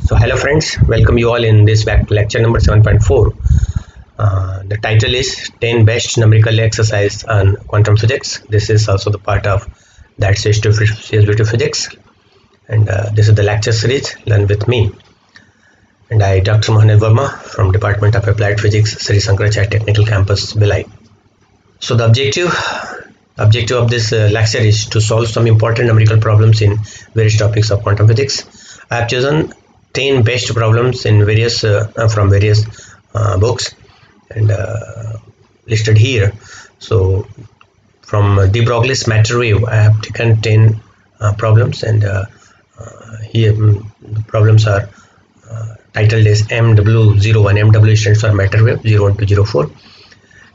So hello friends, welcome you all in this back to lecture number 7.4. The title is 10 best numerical exercise on quantum physics. This is also the part of that CSV to physics, and this is the lecture series Learn with me. And I, Dr. Mohan Verma from Department of Applied Physics, Sri Shankaracharya Technical Campus, Bhilai. So the objective of this lecture is to solve some important numerical problems in various topics of quantum physics. I have chosen 10 best problems in various from various books and listed here. So from de Broglie's matter wave, I have taken 10 problems, and here the problems are titled as MW01. MW stands for matter wave 01 to 04,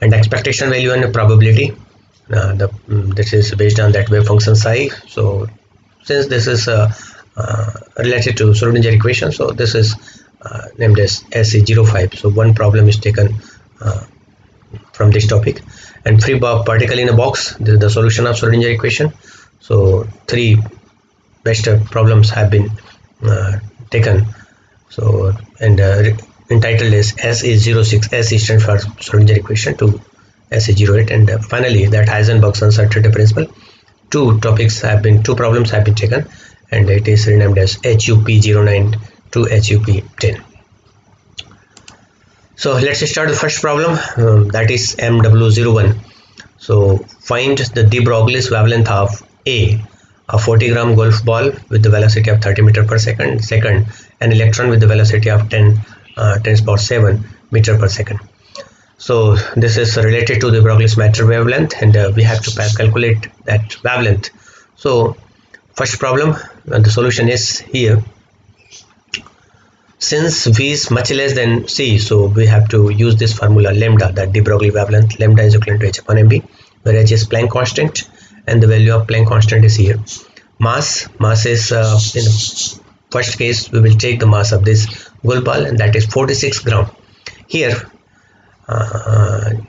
and expectation value and probability. This is based on that wave function psi. So since this is related to Schrodinger Equation, so this is named as SE05. So one problem is taken from this topic, and free particle in a box. This is the solution of Schrodinger Equation. So three best problems have been taken. So and entitled as SE06. SE stands for Schrodinger Equation to SE08, and finally that Heisenberg's uncertainty principle. Two problems have been taken, and it is renamed as HUP09 to HUP10. So let's start the first problem, that is MW01. So find the de Broglie's wavelength of A 40-gram golf ball with the velocity of 30 meter per second. Second, an electron with the velocity of 10 to the power 7 meter per second. So this is related to the Broglie's matter wavelength, and we have to calculate that wavelength. So first problem, the solution is here. Since V is much less than C, so we have to use this formula lambda, that de Broglie wavelength. Lambda is equivalent to h upon mv, where h is Planck constant, and the value of Planck constant is here. Mass is in the first case we will take the mass of this golf ball, and that is 46 gram. Here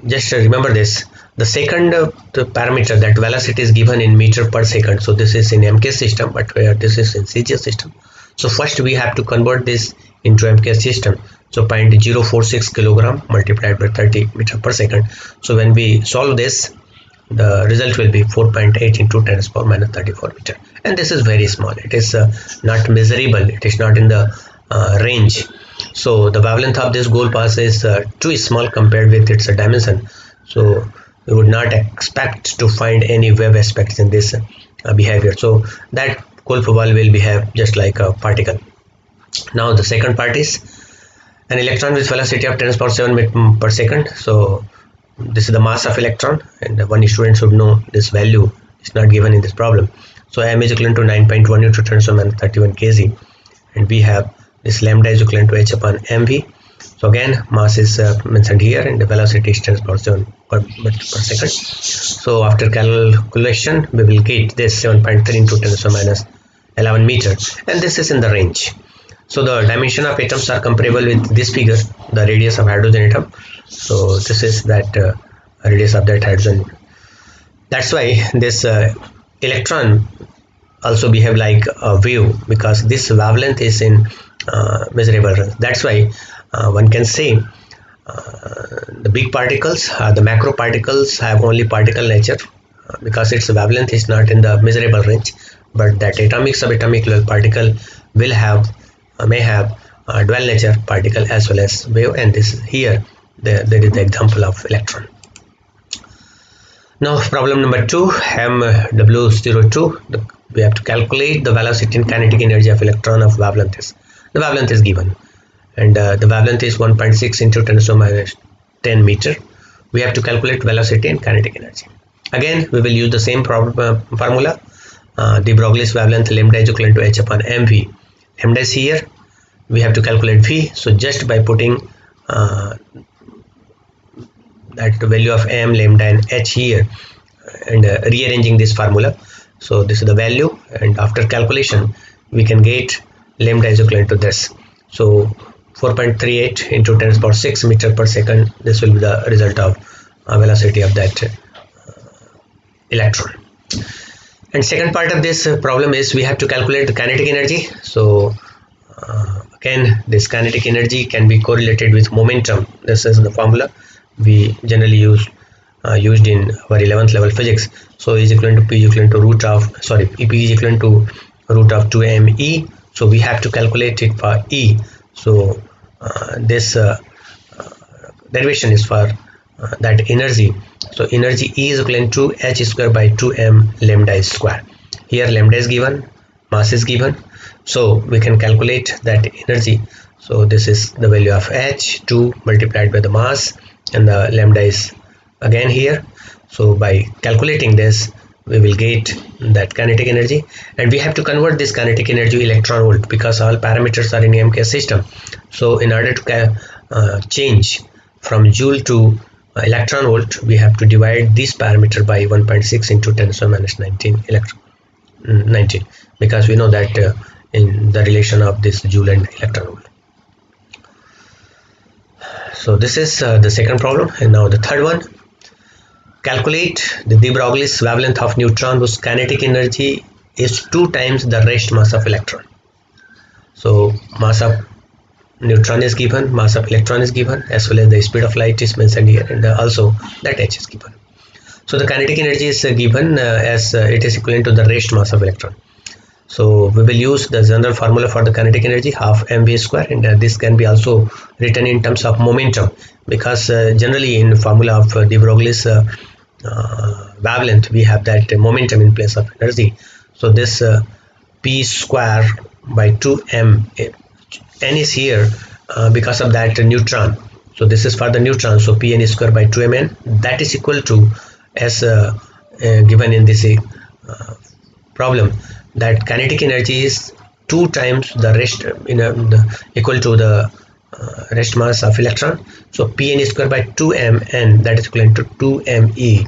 just remember this, the second the parameter, that velocity is given in meter per second. So this is in MK system, but where this is in CG system. So first we have to convert this into MK system. So 0.046 kilogram multiplied by 30 meter per second. So when we solve this, the result will be 4.8 into 10 to the power minus 34 meter, and this is very small. It is not measurable. It is not in the range. So the wavelength of this gold pass is too small compared with its dimension. So we would not expect to find any wave aspects in this behavior. So that golf ball will behave just like a particle. Now the second part is an electron with velocity of 10 to the power 7 meter per second. So this is the mass of electron, and one student should know this value is not given in this problem. So m is equivalent to 9.1 into 10 to the minus 31 kg, and we have this lambda is equivalent to h upon mv. So again mass is mentioned here, and the velocity is 10 to the power 7 meter per second. So after calculation we will get this 7.3 into 10 to the minus 11 meter, and this is in the range. So the dimension of atoms are comparable with this figure, the radius of hydrogen atom. So this is that radius of that hydrogen. That's why this electron also behave like a wave, because this wavelength is in measurable range. That's why one can say the big particles, the macro particles, have only particle nature, because its wavelength is not in the measurable range. But that atomic, subatomic level particle will have may have dual nature particle as well as wave, and this here there is the example of electron. Now problem number 2, MW02. We have to calculate the velocity and kinetic energy of electron of wavelength. The wavelength is given, and the wavelength is 1.6 into 10 to the minus 10 meter. We have to calculate velocity and kinetic energy. Again we will use the same formula, de Broglie's wavelength lambda is equivalent to h upon mv. Lambda is here, we have to calculate v. So just by putting that value of m, lambda and h here, and rearranging this formula, so this is the value, and after calculation we can get lambda is equivalent to this. So 4.38 into 10 to the power 6 meter per second. This will be the result of velocity of that electron. And second part of this problem is we have to calculate the kinetic energy. So Again, this kinetic energy can be correlated with momentum. This is the formula we generally used in our 11th level physics. So E is equivalent to P is equivalent to root of, sorry, P is equivalent to root of 2me. So we have to calculate it for E. So this derivation is for that energy. So energy E is equivalent to h square by 2m lambda square. Here lambda is given, mass is given, so we can calculate that energy. So this is the value of h, 2 multiplied by the mass, and the lambda is again here. So by calculating this, we will get that kinetic energy, and we have to convert this kinetic energy to electron volt because all parameters are in MKS system. So in order to change from joule to electron volt, we have to divide this parameter by 1.6 into 10 to the minus 19 19, because we know that in the relation of this joule and electron volt. So this is the second problem. And now the third one, calculate the de Broglie's wavelength of neutron whose kinetic energy is 2 times the rest mass of electron. So mass of neutron is given, mass of electron is given, as well as the speed of light is mentioned here, and also that h is given. So the kinetic energy is given as it is equivalent to the rest mass of electron. So we will use the general formula for the kinetic energy, half mv square, and this can be also written in terms of momentum, because generally in the formula of de Broglie's wavelength we have that momentum in place of energy. So this p square by 2m, n is here because of that neutron. So this is for the neutron, so pn square by 2mn, that is equal to, as given in this problem, that kinetic energy is 2 times the rest equal to the rest mass of electron. So pn square by 2mn, that is equivalent to 2me.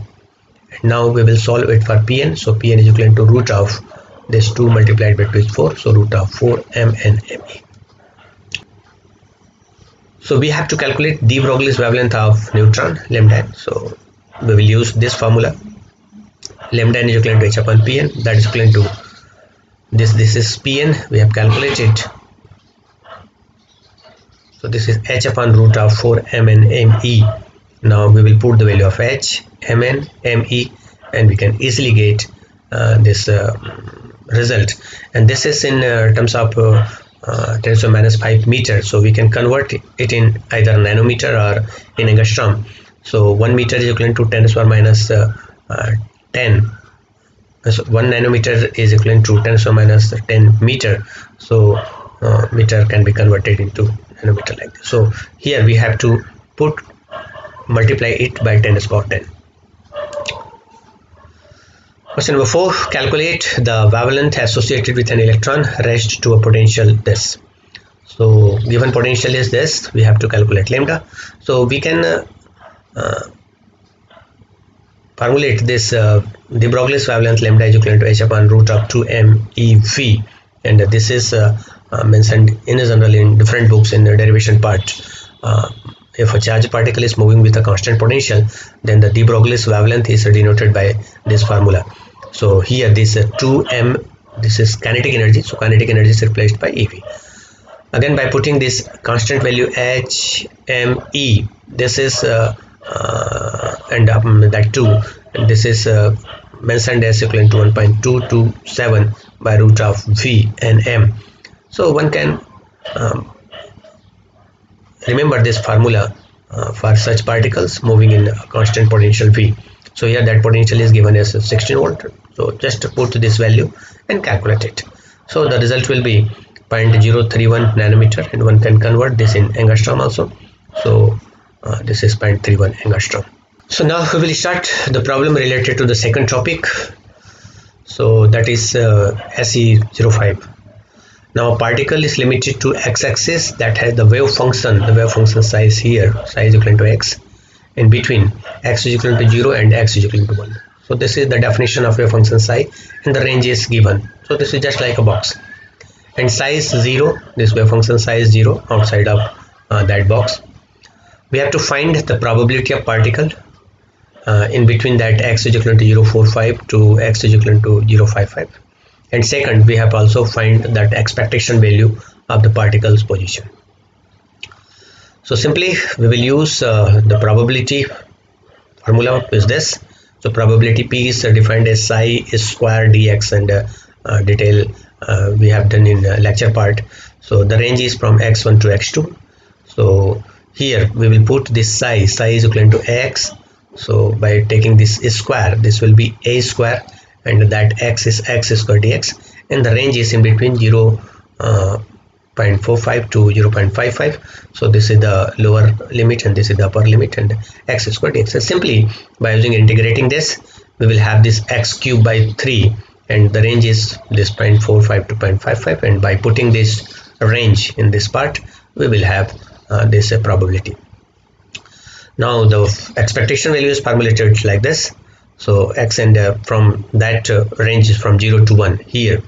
And now we will solve it for pn. So pn is equivalent to root of this 2 multiplied by 2 is 4, so root of 4mn me. So we have to calculate de Broglie's wavelength of neutron, lambda n. So we will use this formula, lambda n is equivalent to h upon pn, that is equivalent to this is pn, we have calculated. So this is h upon root of 4mn me. Now we will put the value of h, mn, me, and we can easily get this result. And this is in terms of 10 to the minus 5 meter. So we can convert it in either nanometer or in angstrom. So 1 meter is equivalent to 10 to the minus 10. So 1 nanometer is equivalent to 10 to the minus 10 meter. So meter can be converted into nanometer like this. So here we have to multiply it by 10 to the power 10. Question number 4, calculate the wavelength associated with an electron raised to a potential this. So given potential is this, we have to calculate lambda. So we can formulate this de Broglie's wavelength lambda is equivalent to h upon root of 2mev, and this is mentioned in general in different books in the derivation part. If a charged particle is moving with a constant potential, then the de Broglie's wavelength is denoted by this formula. So here this 2m, this is kinetic energy, so kinetic energy is replaced by ev. Again, by putting this constant value h, m, e, this is and that 2, and this is mentioned as equivalent to 1.227 by root of v and m. So one can remember this formula for such particles moving in a constant potential v. So here that potential is given as 16 volt. So just put this value and calculate it. So the result will be 0.031 nanometer, and one can convert this in angstrom also. So this is 0.31 angstrom. So now we will start the problem related to the second topic. So that is SE05. Now a particle is limited to x-axis that has the wave function size here, size equal to x, in between x is equal to 0 and x is equal to 1. So this is the definition of wave function psi, and the range is given. So this is just like a box, and size 0, this wave function size 0 outside of that box. We have to find the probability of particle in between that x is equal to 0.45 to x is equal to 0.55. And second, we have also find that expectation value of the particle's position. So simply we will use the probability formula is this. So probability P is defined as psi square dx, and detail we have done in lecture part. So the range is from x1 to x2. So here we will put this psi is equal to x. So by taking this square, this will be a square, and that x is x square dx, and the range is in between 0.45 to 0.55. so this is the lower limit and this is the upper limit, and x square dx. So simply by using integrating this, we will have this x cubed by 3, and the range is this 0.45 to 0.55, and by putting this range in this part, we will have this probability. Now the expectation value is formulated like this. So x, and from that range is from 0 to 1. Here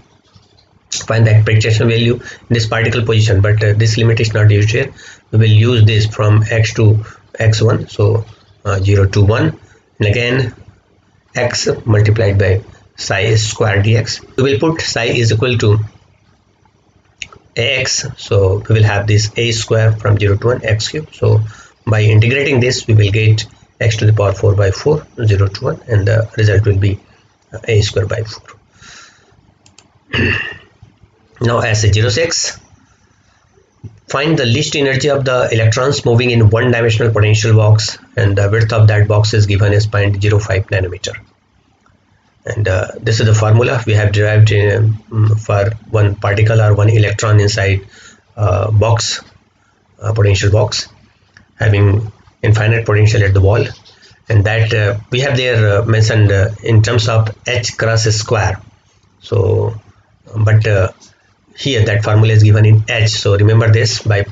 find the expectation value in this particle position, but this limit is not used here. We will use this from x to x1, so 0 to 1, and again x multiplied by psi square dx. We will put psi is equal to ax, so we will have this a square from 0 to 1 x cube. So by integrating this, we will get x to the power 4 by 4, 0 to 1, and the result will be a square by 4. Now as a 06, find the least energy of the electrons moving in one-dimensional potential box, and the width of that box is given as 0.05 nanometer. And this is the formula we have derived for one particle or one electron inside box, potential box, having infinite potential at the wall, and that we have there mentioned in terms of h cross square. So but here that formula is given in h, so remember this by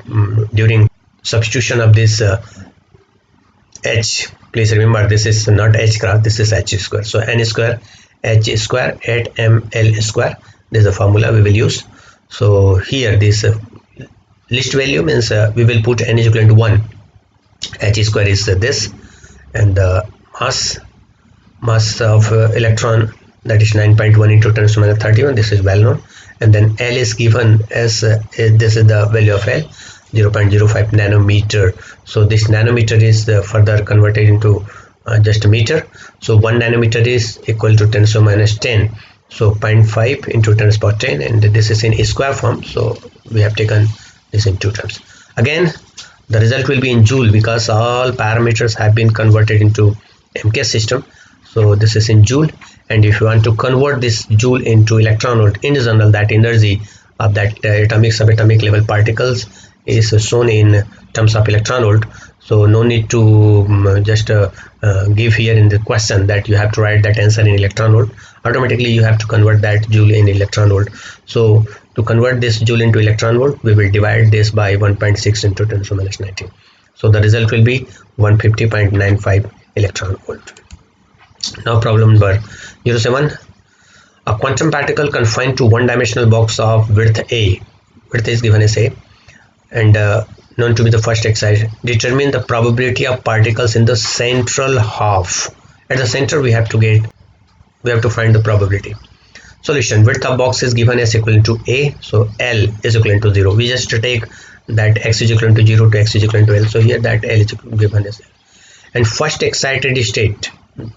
during substitution of this h, please remember this is not h cross, this is h square. So n square h square at ml square, this is the formula we will use. So here this least value means we will put n is equal to 1. H square is this, and the mass of electron, that is 9.1 into 10 to minus 31, this is well known, and then L is given as this is the value of L, 0.05 nanometer. So this nanometer is further converted into just a meter. So 1 nanometer is equal to 10 to minus 10, so 0.5 into 10 to the power 10, and this is in a square form, so we have taken this in 2 terms. Again the result will be in joule because all parameters have been converted into MK system. So this is in joule, and if you want to convert this joule into electron volt, in general that energy of that atomic subatomic level particles is shown in terms of electron volt. So no need to just give here in the question that you have to write that answer in electron volt. Automatically you have to convert that joule in electron volt. So to convert this joule into electron volt, we will divide this by 1.6 into 10 to minus 19. So the result will be 150.95 electron volt. Now problem number 07. A quantum particle confined to one-dimensional box of width A, width is given as A, and known to be the first excitation. Determine the probability of particles in the central half. At the center we have to find the probability. Solution: width of box is given as equal to A, so L is equal to 0. We just take that x is equal to 0 to x is equal to L, so here that L is given as L. And first excited state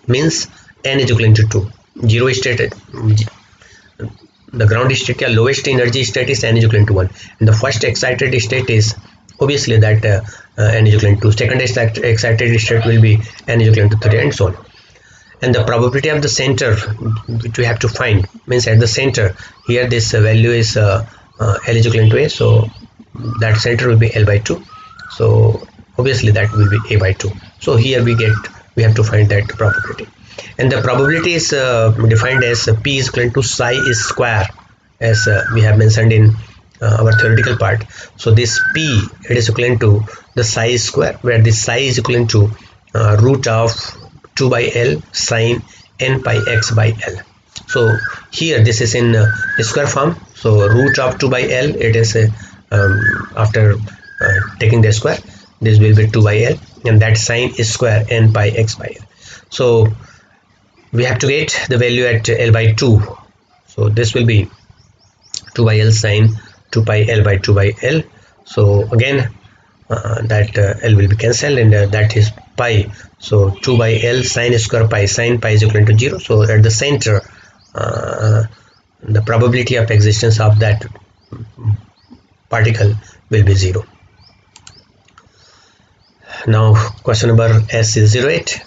means n is equal to 2. 0 state, the ground state, lowest energy state is n is equal to 1, and the first excited state is obviously that n is equal to 2. Second excited state will be n is equal to 3, and so on. And the probability of the center which we have to find means at the center here this value is L is equal to A, so that center will be L by 2, so obviously that will be A by 2. So here we have to find that probability, and the probability is defined as P is equal to psi is square, as we have mentioned in our theoretical part. So this P, it is equal to the psi square, where this psi is equal to root of 2 by L sine n pi x by L. So here this is in square form, so root of 2 by L, it is after taking the square, this will be 2 by L, and that sine is square n pi x by L. So we have to get the value at L by 2, so this will be 2 by L sine 2 pi L by 2 by L. So again that L will be cancelled, and that is pi. So 2 by L sine square pi, sine pi is equal to 0. So at the center the probability of existence of that particle will be 0. Now question number S is 08.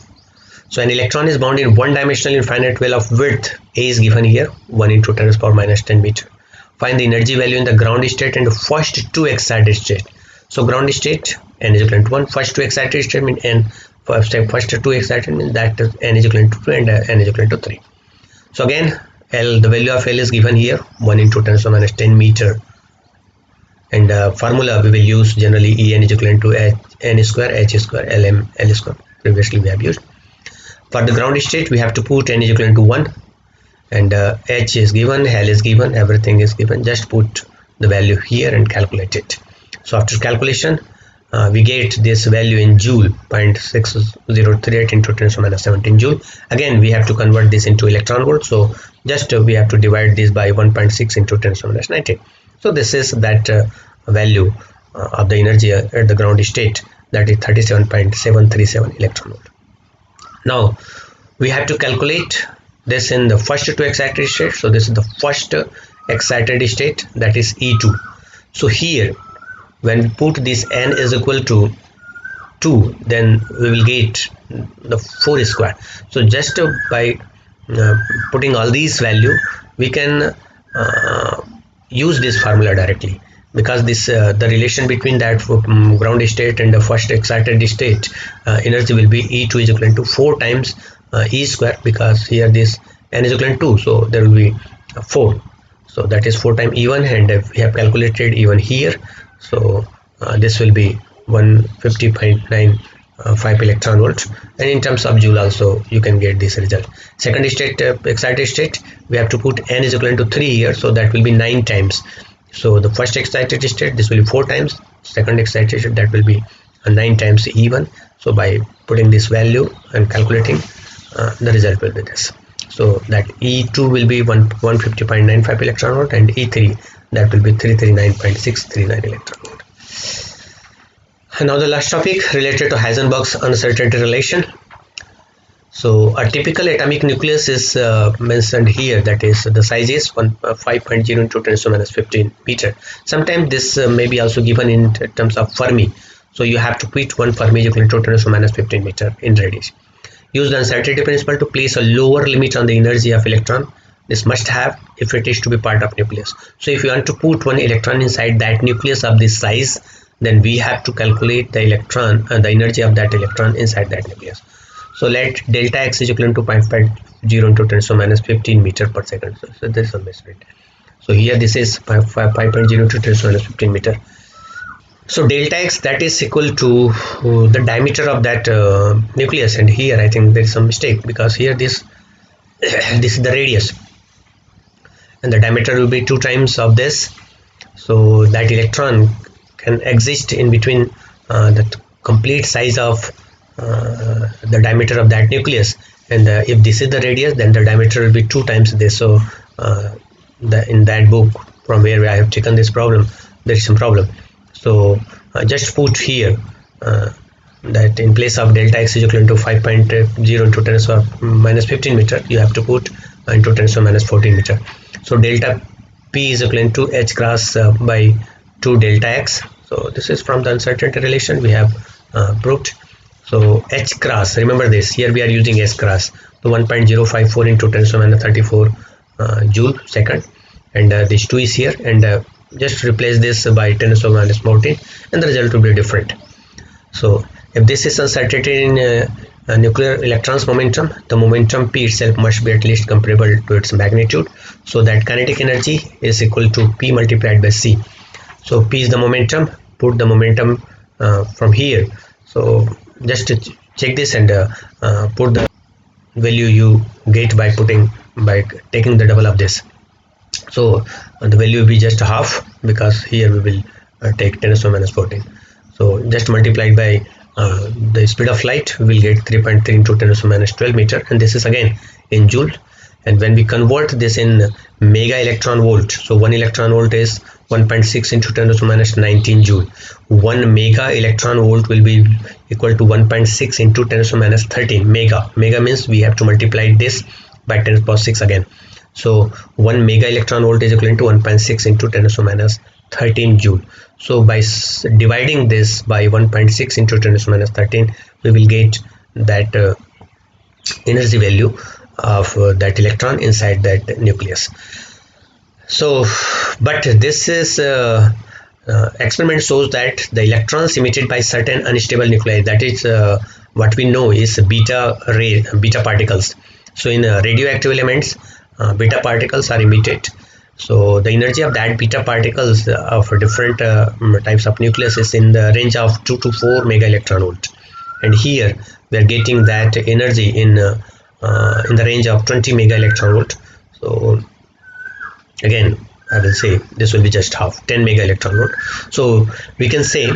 So an electron is bound in one-dimensional infinite well of width A is given here, 1 into 10 to the power minus 10 meter. Find the energy value in the ground state and the first two excited state. So ground state n is equal to 1, first two excited state mean n, first two excited means that n is equal to 2 and n is equal to 3. So again L, the value of L is given here, 1 into 10 to the minus 10 meter, and formula we will use generally En is equal to n square h square lm L square, previously we have used. For the ground state we have to put n is equal to 1, and h is given, L is given, everything is given. Just put the value here and calculate it. So after calculation we get this value in joule, 0.6038 into 10 to the minus 17 joule. Again we have to convert this into electron volt, so just we have to divide this by 1.6 into 10 to the minus 19. So this is that value of the energy at the ground state, that is 37.737 electron volt. Now we have to calculate this in the first two excited state. So this is the first excited state, that is E2. So here when we put this n is equal to 2, then we will get the 4 square. So just by putting all these value we can use this formula directly, because this the relation between that ground state and the first excited state energy will be E2 is equal to 4 times E square, because here this n is equal to 2, so there will be 4. So that is 4 times E1, and we have calculated E1 here. So this will be 150.95 electron volts, and in terms of joule also you can get this result. Second state excited state we have to put n is equal to 3 here, so that will be 9 times. So the first excited state, this will be 4 times, second excited state, that will be 9 times E1. So by putting this value and calculating the result will be this. So that E2 will be 150.95 electron volt, and E3 that will be 339.639 electron volt. And now the last topic related to Heisenberg's uncertainty relation. So a typical atomic nucleus is mentioned here, that is the size is 5.0 into 10 to the minus 15 meter. Sometimes this may be also given in terms of Fermi. So you have to put 1 Fermi equal to 10 to the minus 15 meter in radius. Use the uncertainty principle to place a lower limit on the energy of electron. This must have if it is to be part of nucleus. So if you want to put 1 electron inside that nucleus of this size, then we have to calculate the electron and the energy of that electron inside that nucleus. So let delta x is equal to 5.0 into 10 to the minus 15 meter per second. So this is a measurement. So here this is 5.0 into 10 to the minus 15 meter. So delta x, that is equal to the diameter of that nucleus, and here I think there is some mistake, because here this this is the radius and the diameter will be 2 times of this. So that electron can exist in between the complete size of the diameter of that nucleus, and if this is the radius, then the diameter will be 2 times this. So in that book from where I have taken this problem, there is some problem. So just put here that in place of delta x is equal to 5.0 into 10 to the minus 15 meter, you have to put into 10 to the minus 14 meter. So delta p is equal to h cross by 2 delta x. So this is from the uncertainty relation we have proved. So h cross, remember this, here we are using h cross, so 1.054 into 10 to the minus 34 joule second, and this 2 is here, and just replace this by 10 to the minus 14, and the result will be different. So if this is uncertainty in nuclear electrons momentum, the momentum p itself must be at least comparable to its magnitude, so that kinetic energy is equal to p multiplied by c. So p is the momentum, put the momentum from here. So just to check this and put the value you get by taking the double of this. So the value will be just half, because here we will take 10 to the minus 14. So just multiplied by the speed of light, we will get 3.3 into 10 to the minus 12 meter, and this is again in joule. And when we convert this in mega electron volt, so 1 electron volt is 1.6 into 10 to the minus 19 joule. 1 mega electron volt will be equal to 1.6 into 10 to the minus 13 mega. Mega means we have to multiply this by 10 to the power 6 again. So 1 mega electron volt is equivalent to 1.6 into 10 to the minus 13 joule. So by dividing this by 1.6 into 10 to the minus 13, we will get that energy value of that electron inside that nucleus. So, but this is experiment shows that the electrons emitted by certain unstable nuclei, that is what we know is beta particles. So in radioactive elements, beta particles are emitted. So the energy of that beta particles of different types of nucleus is in the range of 2 to 4 mega electron volt, and here we are getting that energy in the range of 20 mega electron volt. So again I will say this will be just half, 10 mega electron volt. So we can say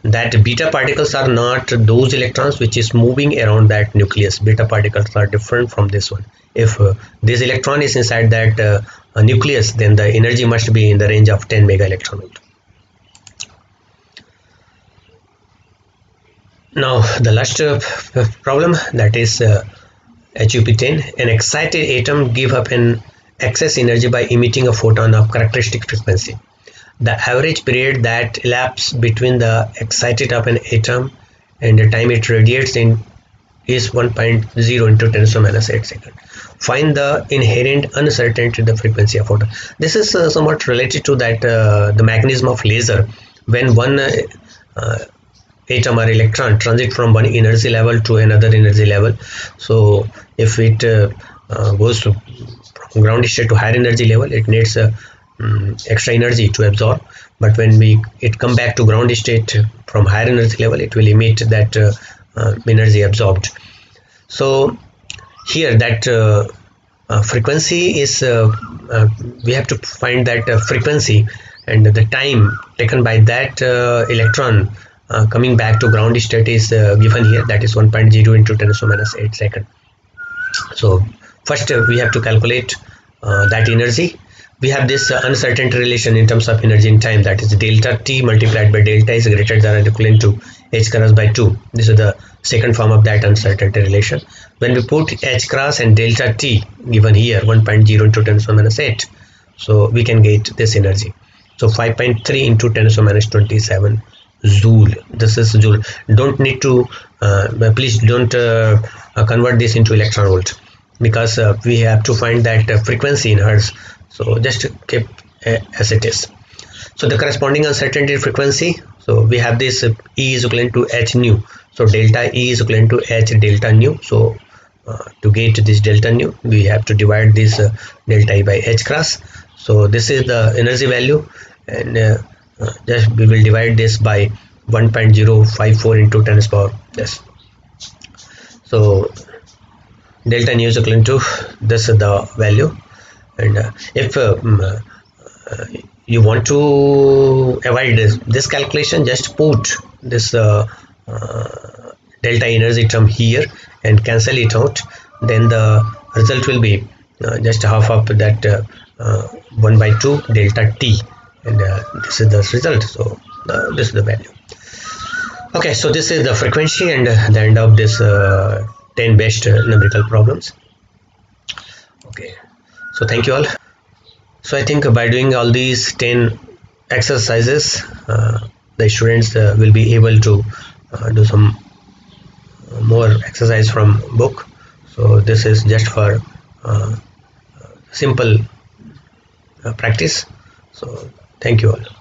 that beta particles are not those electrons which is moving around that nucleus. Beta particles are different from this one. If this electron is inside that nucleus, then the energy must be in the range of 10 mega electron volt. Now the last problem, that is HUP10. An excited atom give up an excess energy by emitting a photon of characteristic frequency. The average period that elapses between the excited of an atom and the time it radiates in is 1.0 into 10 to the minus 8 seconds. Find the inherent uncertainty of the frequency of photon. This is somewhat related to that the mechanism of laser. When one atom or electron transit from one energy level to another energy level, so if it goes to ground state to higher energy level, it needs extra energy to absorb, but when it come back to ground state from higher energy level, it will emit that energy absorbed. So here that frequency is we have to find that frequency, and the time taken by that electron coming back to ground state is given here, that is 1.0 into 10 to the minus 8 second. So first we have to calculate that energy. We have this uncertainty relation in terms of energy and time, that is delta t multiplied by delta is greater than or equivalent to h cross by 2. This is the second form of that uncertainty relation. When we put h cross and delta t given here 1.0 into 10 to the minus 8, so we can get this energy. So 5.3 into 10 to the minus 27 joule. This is joule. Don't need to please don't convert this into electron volt, because we have to find that frequency in hertz. So just keep as it is. So the corresponding uncertainty frequency, so we have this E is equivalent to h nu. So delta E is equivalent to h delta nu. So to get this delta nu, we have to divide this delta E by h cross. So this is the energy value, and just we will divide this by 1.054 into 10 to the power yes. So delta nu is equivalent to this is the value. And if you want to avoid this calculation, just put this delta energy term here and cancel it out, then the result will be just half of that 1 by 2 delta t, and this is the result. So this is the value. Okay, so this is the frequency and the end of this 10 best numerical problems. Okay, so thank you all. So I think by doing all these 10 exercises, the students will be able to do some more exercise from book. So this is just for simple practice. So thank you all.